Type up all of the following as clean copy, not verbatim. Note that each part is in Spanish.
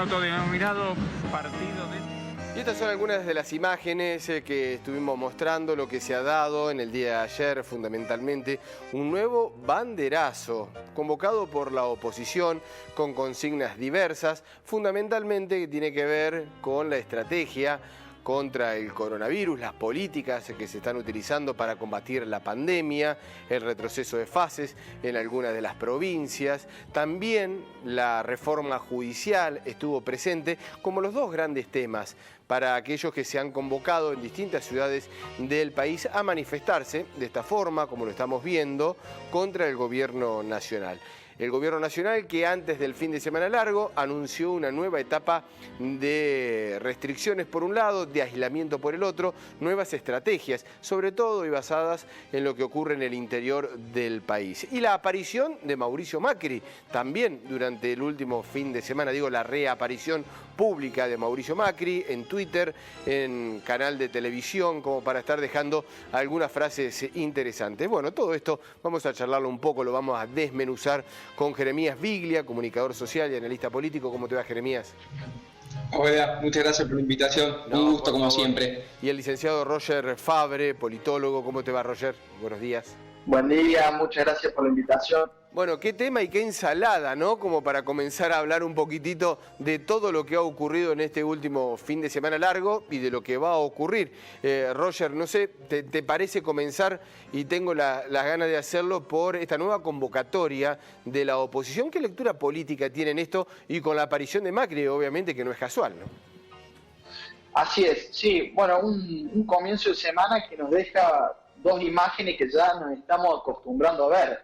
autodenominado partido de... Y estas son algunas de las imágenes que estuvimos mostrando, lo que se ha dado en el día de ayer, fundamentalmente un nuevo banderazo convocado por la oposición con consignas diversas, fundamentalmente que tiene que ver con la estrategia contra el coronavirus, las políticas que se están utilizando para combatir la pandemia, el retroceso de fases en algunas de las provincias. También la reforma judicial estuvo presente como los dos grandes temas para aquellos que se han convocado en distintas ciudades del país a manifestarse de esta forma, como lo estamos viendo, contra el gobierno nacional. El gobierno nacional que antes del fin de semana largo anunció una nueva etapa de restricciones por un lado, de aislamiento por el otro, nuevas estrategias, sobre todo y basadas en lo que ocurre en el interior del país. Y la aparición de Mauricio Macri, también durante el último fin de semana, digo la reaparición pública de Mauricio Macri en Twitter, en canal de televisión, como para estar dejando algunas frases interesantes. Bueno, todo esto vamos a charlarlo un poco, lo vamos a desmenuzar con Jeremías Biglia, comunicador social y analista político. ¿Cómo te va, Jeremías? Hola, muchas gracias por la invitación. Un gusto, como siempre. Y el licenciado Roger Fabre, politólogo. ¿Cómo te va, Roger? Buenos días. Buen día, muchas gracias por la invitación. Bueno, qué tema y qué ensalada, ¿no? Como para comenzar a hablar un poquitito de todo lo que ha ocurrido en este último fin de semana largo y de lo que va a ocurrir. Roger, no sé, ¿te parece comenzar? Y tengo las ganas de hacerlo por esta nueva convocatoria de la oposición. ¿Qué lectura política tienen esto? Y con la aparición de Macri, obviamente, que no es casual, ¿no? Así es, sí. Bueno, un comienzo de semana que nos deja dos imágenes que ya nos estamos acostumbrando a ver.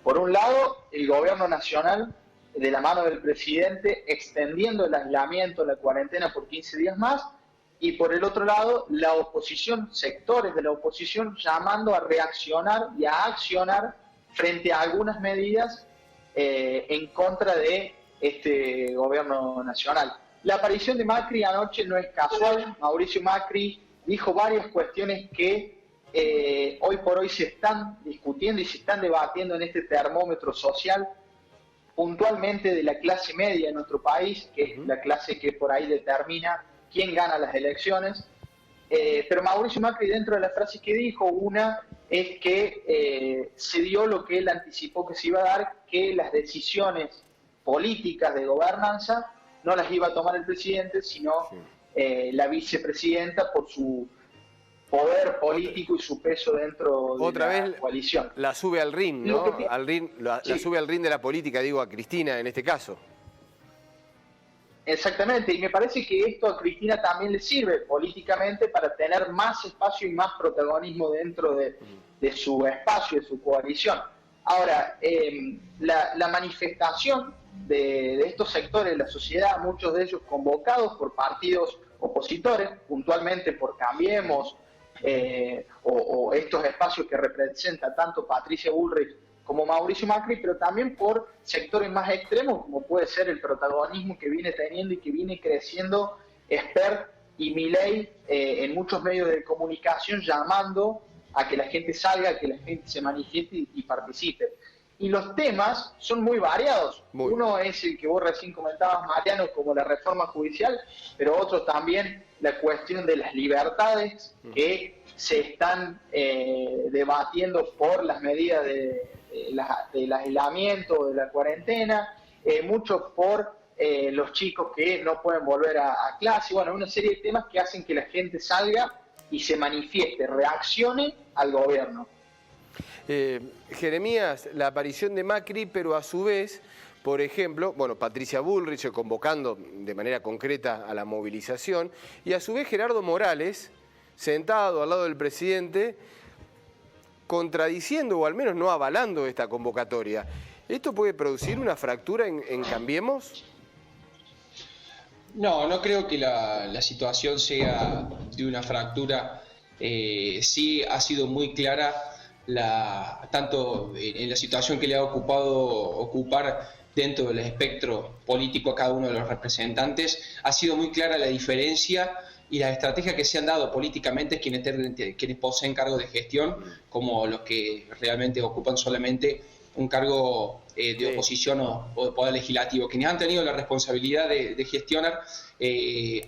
Por un lado, el gobierno nacional, de la mano del presidente, extendiendo el aislamiento, la cuarentena por 15 días más, y por el otro lado, la oposición, sectores de la oposición, llamando a reaccionar y a accionar frente a algunas medidas en contra de este gobierno nacional. La aparición de Macri anoche no es casual. Mauricio Macri dijo varias cuestiones que hoy por hoy se están discutiendo y se están debatiendo en este termómetro social, puntualmente de la clase media en nuestro país, que es la clase que por ahí determina quién gana las elecciones. Pero Mauricio Macri, dentro de las frases que dijo, una es que se dio lo que él anticipó que se iba a dar, que las decisiones políticas de gobernanza no las iba a tomar el presidente, sino la vicepresidenta por su poder político y su peso dentro de la coalición. La sube al ring, ¿no? La sube al ring de la política, digo, a Cristina en este caso. Exactamente, y me parece que esto a Cristina también le sirve políticamente para tener más espacio y más protagonismo dentro de su espacio, de su coalición. Ahora, la manifestación de estos sectores de la sociedad, muchos de ellos convocados por partidos opositores, puntualmente por Cambiemos, o estos espacios que representa tanto Patricia Bullrich como Mauricio Macri, pero también por sectores más extremos, como puede ser el protagonismo que viene teniendo y que viene creciendo Spert y Milei en muchos medios de comunicación, llamando a que la gente salga, a que la gente se manifieste y participe. Y los temas son muy variados. Uno es el que vos recién comentabas, Mariano, como la reforma judicial, pero otro también la cuestión de las libertades que se están debatiendo por las medidas del aislamiento, de la cuarentena, mucho por los chicos que no pueden volver a clase. Bueno, una serie de temas que hacen que la gente salga y se manifieste, reaccione al gobierno. Jeremías, la aparición de Macri, pero a su vez, por ejemplo, bueno, Patricia Bullrich convocando de manera concreta a la movilización, y a su vez Gerardo Morales, sentado al lado del presidente, contradiciendo o al menos no avalando esta convocatoria. ¿Esto puede producir una fractura en Cambiemos? No, no creo que la situación sea de una fractura. Sí ha sido muy clara tanto en la situación que le ha ocupar dentro del espectro político a cada uno de los representantes, ha sido muy clara la diferencia y las estrategias que se han dado políticamente quienes poseen cargos de gestión, como los que realmente ocupan solamente un cargo de oposición o de poder legislativo. Quienes han tenido la responsabilidad de gestionar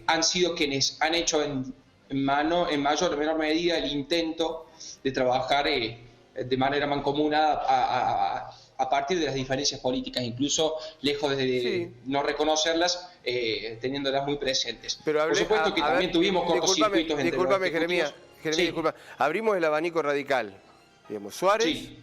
han sido quienes han hecho en mayor o menor medida el intento de trabajar de manera mancomunada a partir de las diferencias políticas, incluso lejos de no reconocerlas, teniéndolas muy presentes. Pero por supuesto que también tuvimos cortocircuitos entre discúlpame, Jeremías, sí. disculpa. Abrimos el abanico radical. Digamos, Suárez, Sí.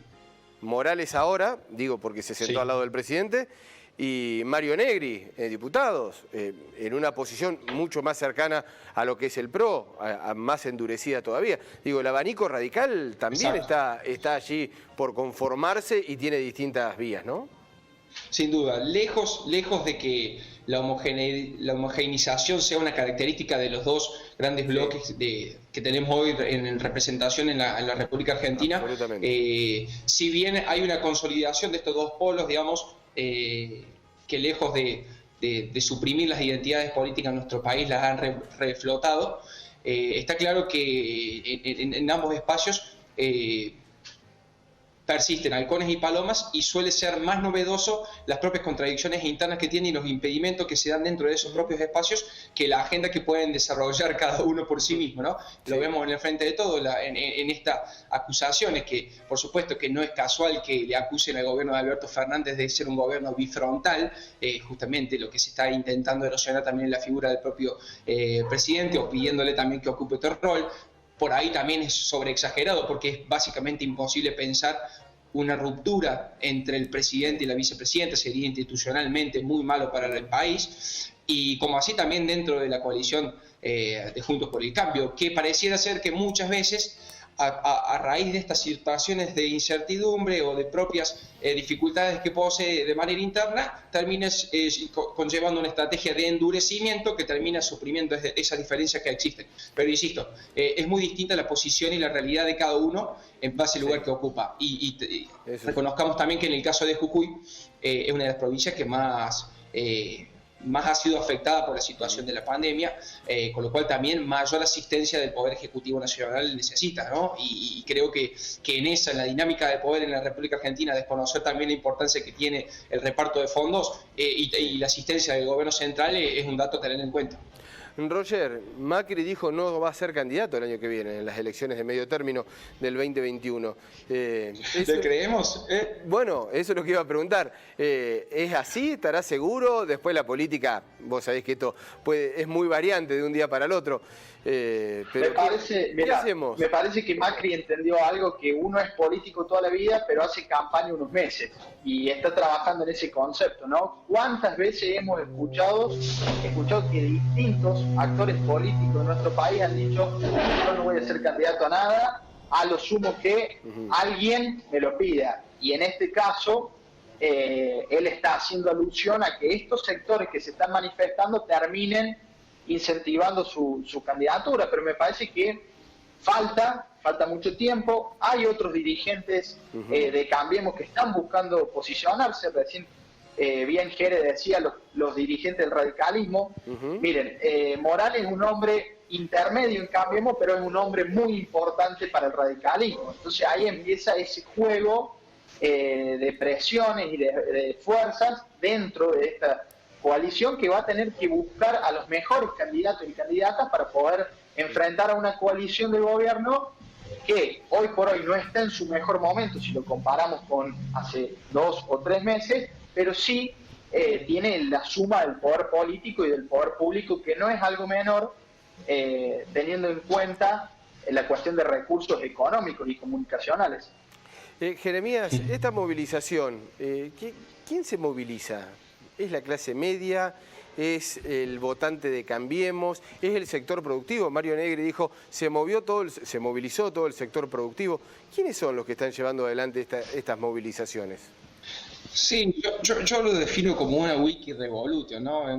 Morales ahora, digo porque se sentó Sí. al lado del presidente, y Mario Negri, diputados, en una posición mucho más cercana a lo que es el PRO, más endurecida todavía. Digo, el abanico radical también está allí por conformarse y tiene distintas vías, ¿no? Sin duda, lejos de que la homogeneización sea una característica de los dos grandes bloques que tenemos hoy en representación en la República Argentina. Si bien hay una consolidación de estos dos polos, digamos, que lejos de suprimir las identidades políticas en nuestro país las han reflotado, está claro que en ambos espacios persisten halcones y palomas, y suele ser más novedoso las propias contradicciones internas que tienen y los impedimentos que se dan dentro de esos propios espacios que la agenda que pueden desarrollar cada uno por sí mismo, ¿no? Sí. Lo vemos en el frente de todo, en estas acusaciones, que por supuesto que no es casual que le acusen al gobierno de Alberto Fernández de ser un gobierno bifrontal, justamente lo que se está intentando erosionar también en la figura del propio presidente, o pidiéndole también que ocupe otro rol. Por ahí también es sobreexagerado, porque es básicamente imposible pensar una ruptura entre el presidente y la vicepresidenta, sería institucionalmente muy malo para el país, y como así también dentro de la coalición de Juntos por el Cambio, que pareciera ser que muchas veces a raíz de estas situaciones de incertidumbre o de propias dificultades que posee de manera interna, termina conllevando una estrategia de endurecimiento que termina suprimiendo esas diferencias que existen. Pero insisto, es muy distinta la posición y la realidad de cada uno en base al lugar que ocupa. Y reconozcamos también que en el caso de Jujuy es una de las provincias que más ha sido afectada por la situación de la pandemia, con lo cual también mayor asistencia del Poder Ejecutivo Nacional necesita, ¿no? Y creo que en la dinámica de poder en la República Argentina, desconocer también la importancia que tiene el reparto de fondos y la asistencia del gobierno central es un dato a tener en cuenta. Roger, Macri dijo no va a ser candidato el año que viene en las elecciones de medio término del 2021. ¿Le creemos? Bueno, eso es lo que iba a preguntar. ¿Es así? ¿Estará seguro? Después la política, vos sabés que esto es muy variante de un día para el otro. Pero me parece que Macri entendió algo, que uno es político toda la vida, pero hace campaña unos meses y está trabajando en ese concepto, ¿no? ¿Cuántas veces hemos escuchado que distintos actores políticos de nuestro país han dicho yo no voy a ser candidato a nada, a lo sumo que alguien me lo pida? Y en este caso él está haciendo alusión a que estos sectores que se están manifestando terminen incentivando su candidatura, pero me parece que falta mucho tiempo. Hay otros dirigentes de Cambiemos que están buscando posicionarse. Recién bien Jere decía los dirigentes del radicalismo. Miren, Morales es un hombre intermedio en Cambiemos, pero es un hombre muy importante para el radicalismo. Entonces ahí empieza ese juego de presiones y de fuerzas dentro de esta coalición, que va a tener que buscar a los mejores candidatos y candidatas para poder enfrentar a una coalición de gobierno que hoy por hoy no está en su mejor momento si lo comparamos con hace 2 o 3 meses, pero sí tiene la suma del poder político y del poder público, que no es algo menor, teniendo en cuenta la cuestión de recursos económicos y comunicacionales. Jeremías, esta movilización, ¿quién se moviliza? ¿Es la clase media? ¿Es el votante de Cambiemos? ¿Es el sector productivo? Mario Negri dijo, se movilizó todo el sector productivo. ¿Quiénes son los que están llevando adelante estas movilizaciones? Sí, yo lo defino como una wiki revolution, ¿no?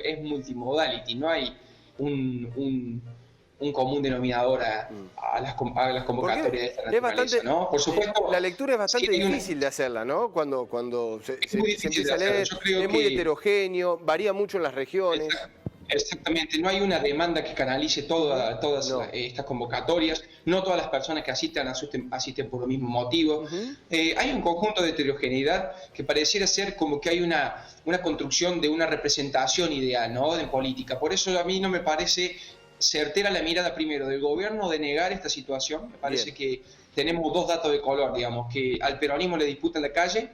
Es multimodality, no hay un común denominador a las convocatorias de esta naturaleza, ¿no? Por supuesto, la lectura es bastante difícil de hacerla, ¿no? Cuando se empieza a leer, es muy heterogéneo, varía mucho en las regiones. Exactamente, no hay una demanda que canalice todas estas convocatorias, no todas las personas que asisten por el mismo motivo. Hay un conjunto de heterogeneidad que pareciera ser como que hay una construcción de una representación ideal, ¿no?, de política. Por eso a mí no me parece certera la mirada primero del gobierno de negar esta situación. Me parece que tenemos dos datos de color, digamos, que al peronismo le disputan la calle,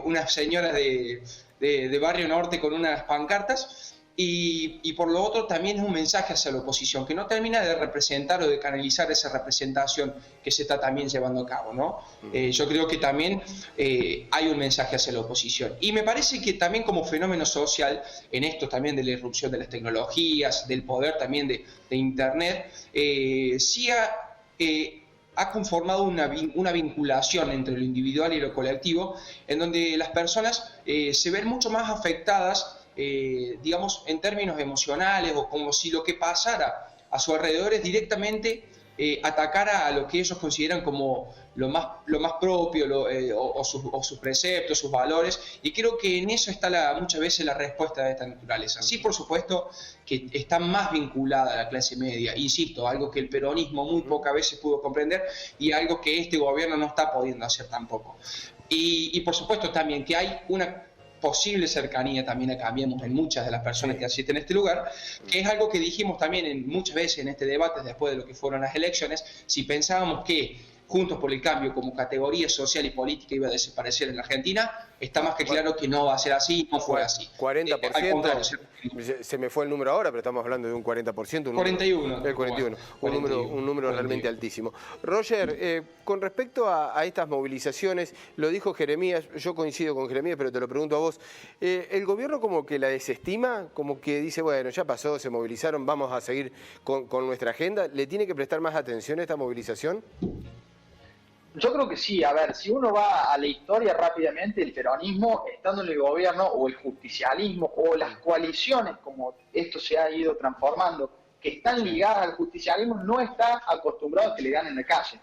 unas señoras de Barrio Norte con unas pancartas. Y por lo otro también es un mensaje hacia la oposición, que no termina de representar o de canalizar esa representación que se está también llevando a cabo, ¿no? Yo creo que también hay un mensaje hacia la oposición. Y me parece que también como fenómeno social, en esto también de la irrupción de las tecnologías, del poder también de Internet, sí ha conformado una vinculación entre lo individual y lo colectivo, en donde las personas se ven mucho más afectadas, digamos, en términos emocionales, o como si lo que pasara a su alrededor es directamente atacara a lo que ellos consideran como lo más propio, o sus preceptos, sus valores, y creo que en eso está muchas veces la respuesta de esta naturaleza. Sí, por supuesto que está más vinculada a la clase media, insisto, algo que el peronismo muy pocas veces pudo comprender y algo que este gobierno no está pudiendo hacer tampoco. Y por supuesto también que hay una posible cercanía también a Cambiemos en muchas de las personas que asisten a este lugar, que es algo que dijimos también muchas veces en este debate después de lo que fueron las elecciones. Si pensábamos que Juntos por el Cambio como categoría social y política iba a desaparecer en la Argentina, está más que claro que no va a ser así, no fue así. 40%, al contrario, se me fue el número ahora, pero estamos hablando de un 40%. 41. El 41, un número realmente altísimo. Roger, con respecto a estas movilizaciones, lo dijo Jeremías, yo coincido con Jeremías, pero te lo pregunto a vos, ¿el gobierno como que la desestima? Como que dice, bueno, ya pasó, se movilizaron, vamos a seguir con nuestra agenda. ¿Le tiene que prestar más atención a esta movilización? Yo creo que sí. A ver, si uno va a la historia rápidamente, el peronismo, estando en el gobierno, o el justicialismo, o las coaliciones, como esto se ha ido transformando, que están ligadas al justicialismo, no está acostumbrado a que le ganen la calle.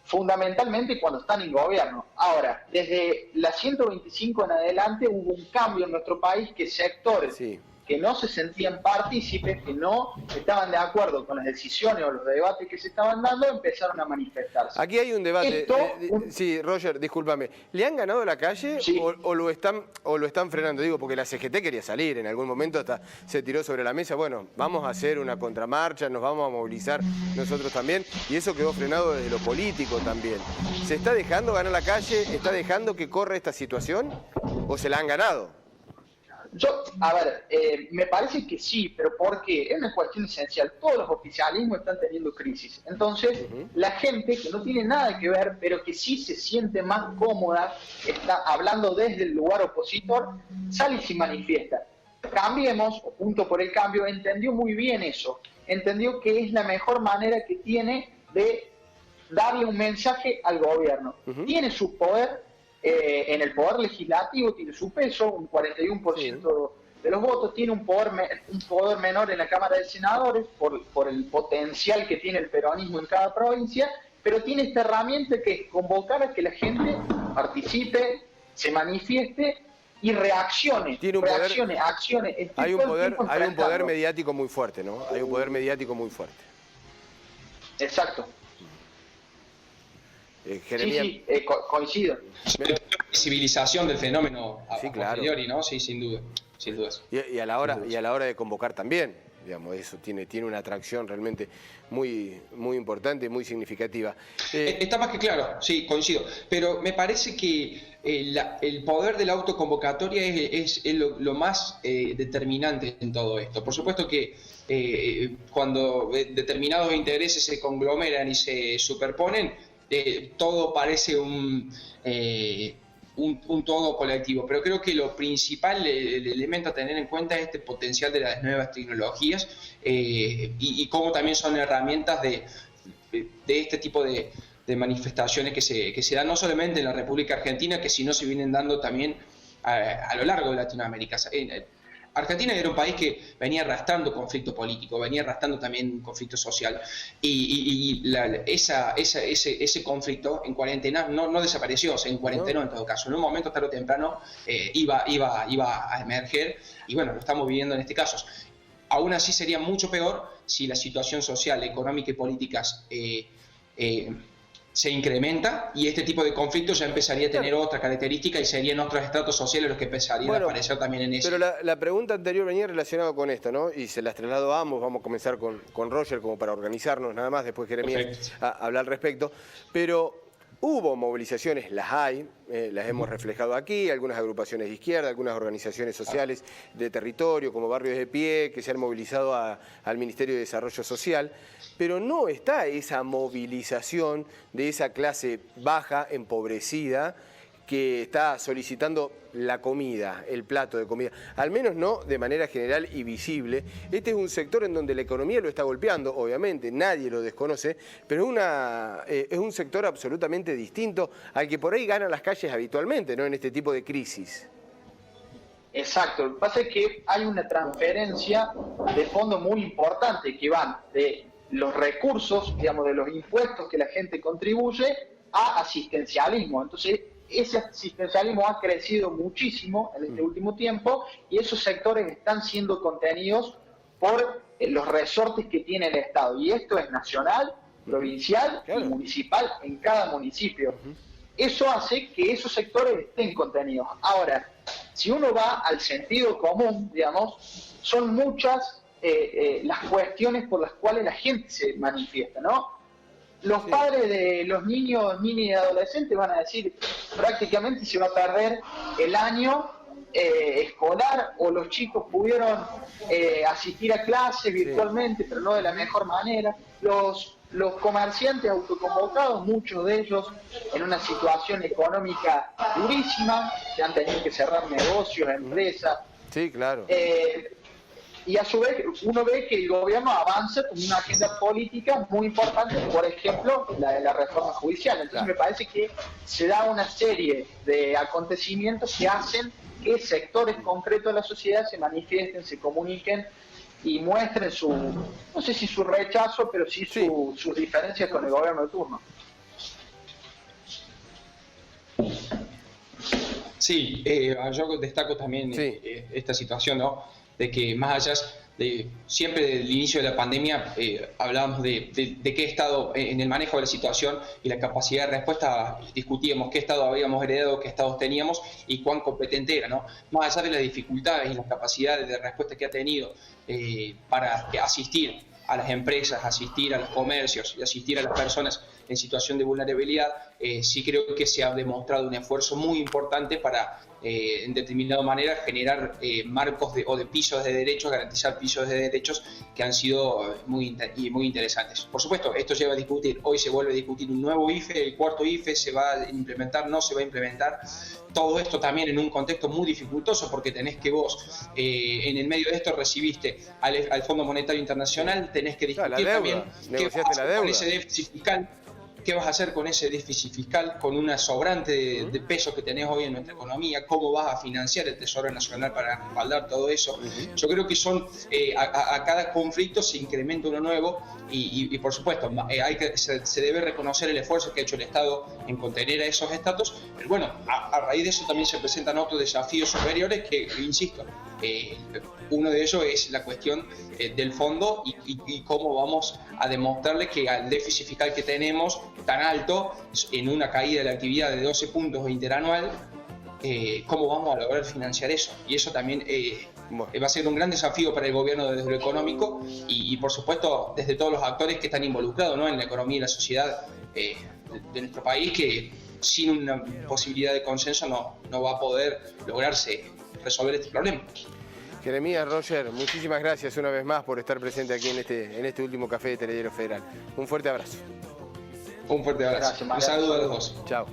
Fundamentalmente cuando están en gobierno. Ahora, desde la 125 en adelante hubo un cambio en nuestro país, que sectores que no se sentían partícipes, que no estaban de acuerdo con las decisiones o los debates que se estaban dando, empezaron a manifestarse. Aquí hay un debate. Sí, Roger, discúlpame. ¿Le han ganado la calle o lo están frenando? Digo, porque la CGT quería salir, en algún momento hasta se tiró sobre la mesa, bueno, vamos a hacer una contramarcha, nos vamos a movilizar nosotros también, y eso quedó frenado desde lo político también. ¿Se está dejando ganar la calle? ¿Está dejando que corra esta situación? ¿O se la han ganado? A ver, me parece que sí, pero ¿por qué? Es una cuestión esencial. Todos los oficialismos están teniendo crisis. Entonces, la gente que no tiene nada que ver, pero que sí se siente más cómoda, está hablando desde el lugar opositor, sale y se manifiesta. Cambiemos, o Juntos por el Cambio, entendió muy bien eso. Entendió que es la mejor manera que tiene de darle un mensaje al gobierno. Tiene su poder. En el poder legislativo tiene su peso, un 41% de los votos, tiene un poder menor en la Cámara de Senadores por el potencial que tiene el peronismo en cada provincia, pero tiene esta herramienta que es convocar a que la gente participe, se manifieste y reaccione. Tiene un accione. Hay un poder mediático muy fuerte, ¿no? Hay un poder mediático muy fuerte. Exacto. Jeremías... Coincido. Visibilización del fenómeno claro. posteriori, ¿no? Sí, sin duda. Y a la hora de convocar también, digamos, eso tiene una atracción realmente muy importante, muy significativa. Está más que claro, sí, coincido. Pero me parece que el poder de la autoconvocatoria es lo más determinante en todo esto. Por supuesto que cuando determinados intereses se conglomeran y se superponen, todo parece un todo colectivo, pero creo que lo principal, el elemento a tener en cuenta es este potencial de las nuevas tecnologías y cómo también son herramientas de este tipo de manifestaciones que se dan no solamente en la República Argentina, que sino se vienen dando también a lo largo de Latinoamérica. Argentina era un país que venía arrastrando conflicto político, venía arrastrando también conflicto social, ese conflicto en cuarentena no desapareció, se encuarentenó en todo caso. En un momento tarde o temprano iba a emerger, y bueno, lo estamos viviendo en este caso. Aún así sería mucho peor si la situación social, económica y políticas se incrementa, y este tipo de conflictos ya empezaría a tener otra característica y serían otros estratos sociales los que empezarían a aparecer también en eso. Pero la pregunta anterior venía relacionada con esto, ¿no? Y se las traslado a ambos. Vamos a comenzar con Roger como para organizarnos nada más, después Jeremías a hablar al respecto. Pero hubo movilizaciones, las hay, las hemos reflejado aquí, algunas agrupaciones de izquierda, algunas organizaciones sociales de territorio, como Barrios de Pie, que se han movilizado al Ministerio de Desarrollo Social, pero no está esa movilización de esa clase baja, empobrecida, que está solicitando la comida, el plato de comida, al menos no de manera general y visible. Este es un sector en donde la economía lo está golpeando, obviamente, nadie lo desconoce, pero es un sector absolutamente distinto al que por ahí gana las calles habitualmente, ¿no? En este tipo de crisis. Exacto, lo que pasa es que hay una transferencia de fondos muy importante que van de los recursos, digamos, de los impuestos que la gente contribuye a asistencialismo. Entonces, ese asistencialismo ha crecido muchísimo en este último tiempo, y esos sectores están siendo contenidos por los resortes que tiene el Estado. Y esto es nacional, provincial y municipal en cada municipio. Eso hace que esos sectores estén contenidos. Ahora, si uno va al sentido común, digamos, son muchas las cuestiones por las cuales la gente se manifiesta, ¿no? Los padres de los niños, niñas y adolescentes van a decir prácticamente se va a perder el año escolar, o los chicos pudieron asistir a clases virtualmente, pero no de la mejor manera. Los comerciantes autoconvocados, muchos de ellos en una situación económica durísima, que han tenido que cerrar negocios, empresas. Sí, claro. Y a su vez uno ve que el gobierno avanza con una agenda política muy importante, por ejemplo, la de la reforma judicial. Entonces me parece que se da una serie de acontecimientos que hacen que sectores concretos de la sociedad se manifiesten, se comuniquen y muestren su, no sé si su rechazo, pero sí sus diferencias con el gobierno de turno. Sí, yo destaco también esta situación, ¿no? De que más allá de siempre del inicio de la pandemia hablábamos de qué estado en el manejo de la situación y la capacidad de respuesta, discutíamos qué estado habíamos heredado, qué estados teníamos y cuán competente era, ¿no? Más allá de las dificultades y las capacidades de respuesta que ha tenido para asistir a las empresas, asistir a los comercios y asistir a las personas en situación de vulnerabilidad, sí creo que se ha demostrado un esfuerzo muy importante para, en determinada manera, generar marcos de pisos de derechos, garantizar pisos de derechos que han sido muy interesantes. Por supuesto, esto lleva a discutir, hoy se vuelve a discutir un nuevo IFE, el cuarto IFE, ¿se va a implementar? ¿No se va a implementar? Todo esto también en un contexto muy dificultoso, porque tenés que vos, en el medio de esto, recibiste al Fondo Monetario Internacional, tenés que discutir también qué vas a hacer con ese déficit fiscal. ¿Qué vas a hacer con ese déficit fiscal, con una sobrante de pesos que tenés hoy en nuestra economía? ¿Cómo vas a financiar el Tesoro Nacional para respaldar todo eso? Yo creo que son a cada conflicto se incrementa uno nuevo y por supuesto, se debe reconocer el esfuerzo que ha hecho el Estado en contener a esos estatus, pero bueno, a raíz de eso también se presentan otros desafíos superiores que, insisto, uno de ellos es la cuestión del fondo y cómo vamos a demostrarle que al déficit fiscal que tenemos tan alto, en una caída de la actividad de 12 puntos interanual, cómo vamos a lograr financiar eso. Y eso también va a ser un gran desafío para el gobierno desde lo económico y por supuesto desde todos los actores que están involucrados, ¿no?, en la economía y la sociedad de nuestro país, que sin una posibilidad de consenso no va a poder lograrse resolver este problema. Jeremías, Roger, muchísimas gracias una vez más por estar presente aquí en este último Café de Teledero Federal. Un fuerte abrazo. Un fuerte abrazo. Un saludo a los dos. Chao.